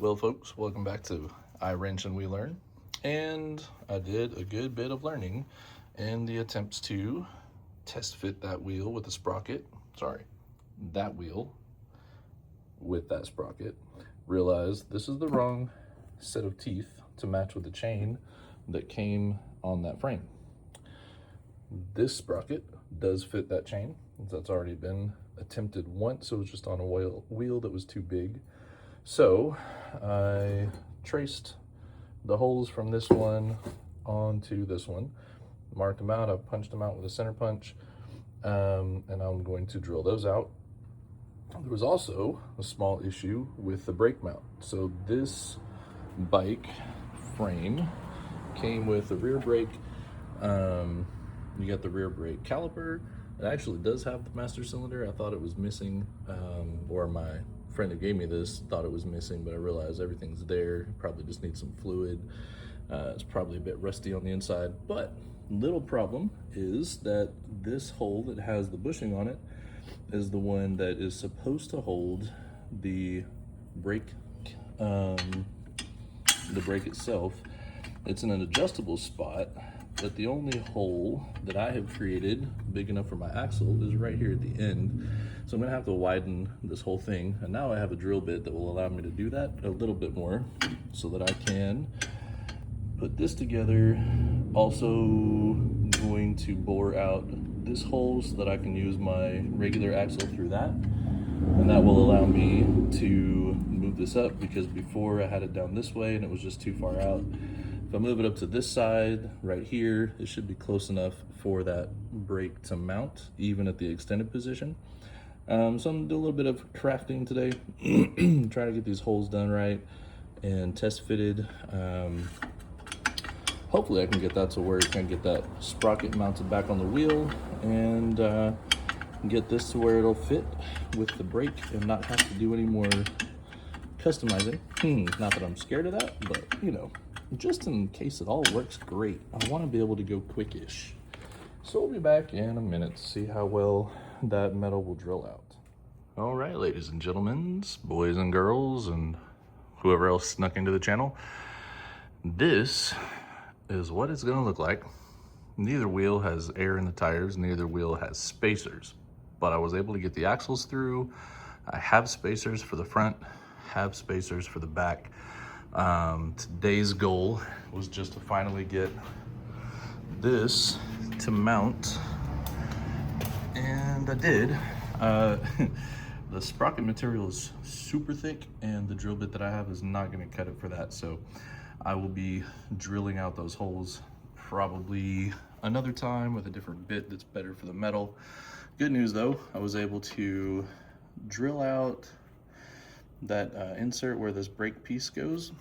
Well, folks, welcome back to iWrench and We Learn. And I did a good bit of learning in the attempts to test fit that wheel with the sprocket. Sorry, that wheel with that sprocket. Realized this is the wrong set of teeth to match with the chain that came on that frame. This sprocket does fit that chain. That's already been attempted once. It was just on a wheel that was too big. So I traced the holes from this one onto this one, marked them out. I punched them out with a center punch, and I'm going to drill those out. There was also a small issue with the brake mount. So this bike frame came with a rear brake. You got the rear brake caliper. It actually does have the master cylinder. I thought it was missing, or my friend who gave me this thought it was missing, but I realized everything's there. Probably just needs some fluid. It's probably a bit rusty on the inside, but little problem is that this hole that has the bushing on it is the one that is supposed to hold the brake, the brake itself. It's in an adjustable spot, but the only hole that I have created big enough for my axle is right here at the end. So I'm gonna have to widen this whole thing. And now I have a drill bit that will allow me to do that a little bit more so that I can put this together. Also going to bore out this hole so that I can use my regular axle through that. And that will allow me to move this up, because before I had it down this way and it was just too far out. If I move it up to this side right here, it should be close enough for that brake to mount, even at the extended position. So I'm gonna do a little bit of crafting today, try to get these holes done right and test fitted. Hopefully I can get that to work and get that sprocket mounted back on the wheel, and get this to where it'll fit with the brake and not have to do any more customizing. Not that I'm scared of that, but you know, just in case it all works great, I want to be able to go quickish. So we'll be back in a minute to see how well that metal will drill out. All right, ladies and gentlemen, boys and girls, and whoever else snuck into the channel, this is what it's going to look like. Neither wheel has air in the tires, neither wheel has spacers, but I was able to get the axles through. I have spacers for the front, have spacers for the back. Today's goal was just to finally get this to mount, and I did. The sprocket material is super thick, and the drill bit that I have is not going to cut it for that, so I will be drilling out those holes probably another time with a different bit that's better for the metal. Good news though, I was able to drill out that insert where this brake piece goes,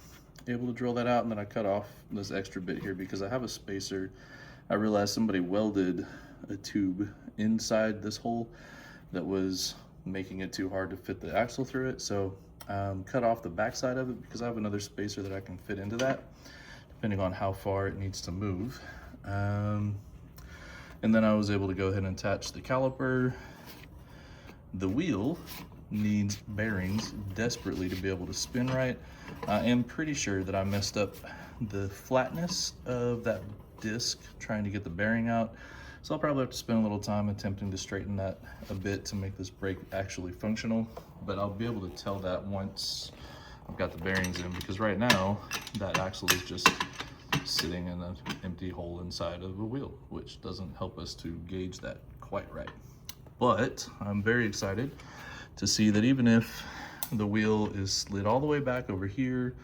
able to drill that out, and then I cut off this extra bit here because I have a spacer. I realized somebody welded a tube inside this hole that was making it too hard to fit the axle through it, so cut off the back side of it because I have another spacer that I can fit into that depending on how far it needs to move. And then I was able to go ahead and attach the caliper. The wheel needs bearings desperately to be able to spin right. I am pretty sure that I messed up the flatness of that disc trying to get the bearing out. So I'll probably have to spend a little time attempting to straighten that a bit to make this brake actually functional. But I'll be able to tell that once I've got the bearings in, because right now that axle is just sitting in an empty hole inside of a wheel, which doesn't help us to gauge that quite right. But I'm very excited to see that even if the wheel is slid all the way back over here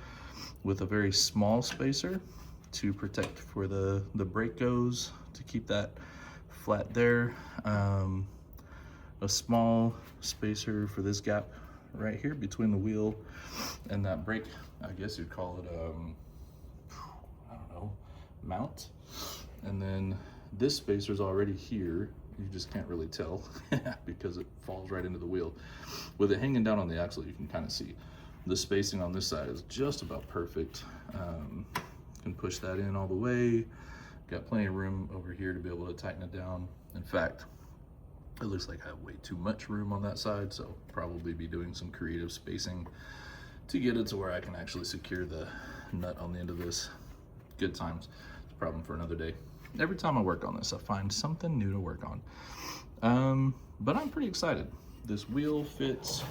with a very small spacer to protect where the brake goes, to keep that flat there, a small spacer for this gap right here between the wheel and that brake, I guess you'd call it I don't know, mount. And then this spacer's already here. You just can't really tell because it falls right into the wheel. With it hanging down on the axle, you can kind of see the spacing on this side is just about perfect. Can push that in all the way. Got plenty of room over here to be able to tighten it down. In fact, it looks like I have way too much room on that side, so probably be doing some creative spacing to get it to where I can actually secure the nut on the end of this. Good times. It's a problem for another day. Every time I work on this, I find something new to work on. But I'm pretty excited. This wheel fits.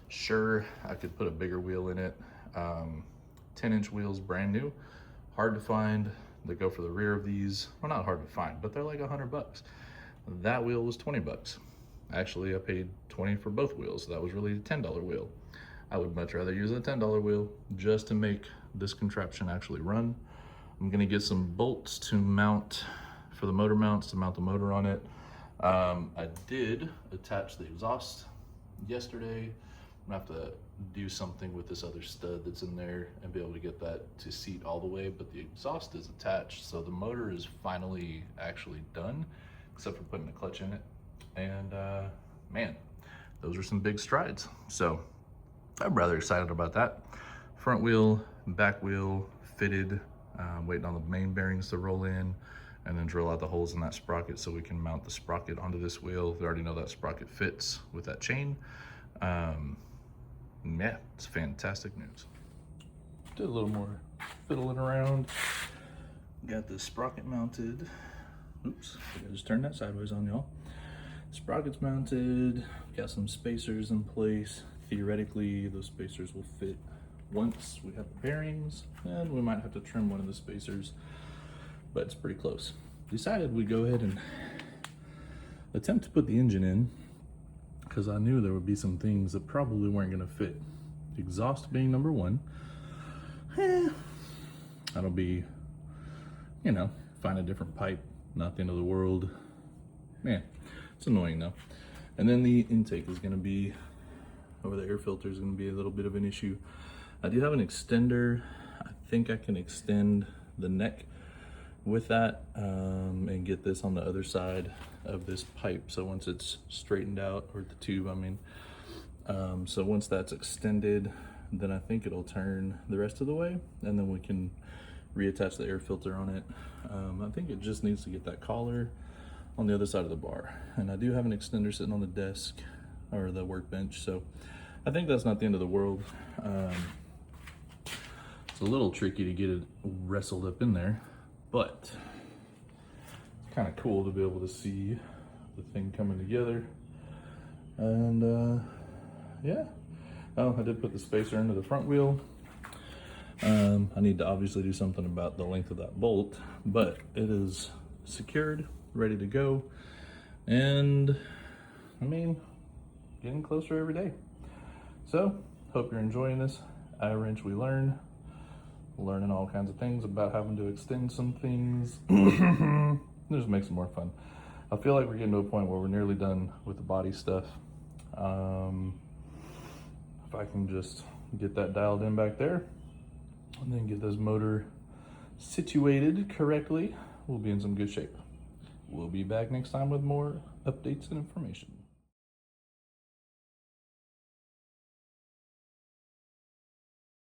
Sure, I could put a bigger wheel in it. 10-inch wheels, brand new. Hard to find. They go for the rear of these. Well, not hard to find, but they're like $100. That wheel was $20. Actually, I paid $20 for both wheels. So that was really a $10 wheel. I would much rather use a $10 wheel just to make this contraption actually run. I'm gonna get some bolts to mount, for the motor mounts, to mount the motor on it. I did attach the exhaust yesterday. I'm gonna have to do something with this other stud that's in there and be able to get that to seat all the way, but the exhaust is attached, so the motor is finally actually done, except for putting a clutch in it. And man, those are some big strides. So I'm rather excited about that. Front wheel, back wheel fitted, waiting on the main bearings to roll in and then drill out the holes in that sprocket so we can mount the sprocket onto this wheel. We already know that sprocket fits with that chain. Yeah, it's fantastic news. Did a little more fiddling around. Got the sprocket mounted. Oops, I just turned that sideways on y'all. Sprocket's mounted, got some spacers in place. Theoretically, those spacers will fit once we have the bearings, and we might have to trim one of the spacers, but it's pretty close. Decided we'd go ahead and attempt to put the engine in, because I knew there would be some things that probably weren't gonna fit. Exhaust being number one. That'll be, you know, find a different pipe, not the end of the world. Man, it's annoying though. And then the intake is gonna be, or the air filter is gonna be a little bit of an issue. I do have an extender. I think I can extend the neck with that and get this on the other side of this pipe. So once it's straightened out, or the tube, I mean, so once that's extended, then I think it'll turn the rest of the way, and then we can reattach the air filter on it. I think it just needs to get that collar on the other side of the bar. And I do have an extender sitting on the desk, or the workbench, so I think that's not the end of the world. It's a little tricky to get it wrestled up in there, but it's kind of cool to be able to see the thing coming together. And yeah. Oh, I did put the spacer into the front wheel. I need to obviously do something about the length of that bolt, but it is secured, ready to go. And I mean, getting closer every day. So hope you're enjoying this. iWrench We Learn. Learning all kinds of things about having to extend some things. Just makes it more fun. I feel like we're getting to a point where we're nearly done with the body stuff. If I can just get that dialed in back there and then get this motor situated correctly, we'll be in some good shape. We'll be back next time with more updates and information.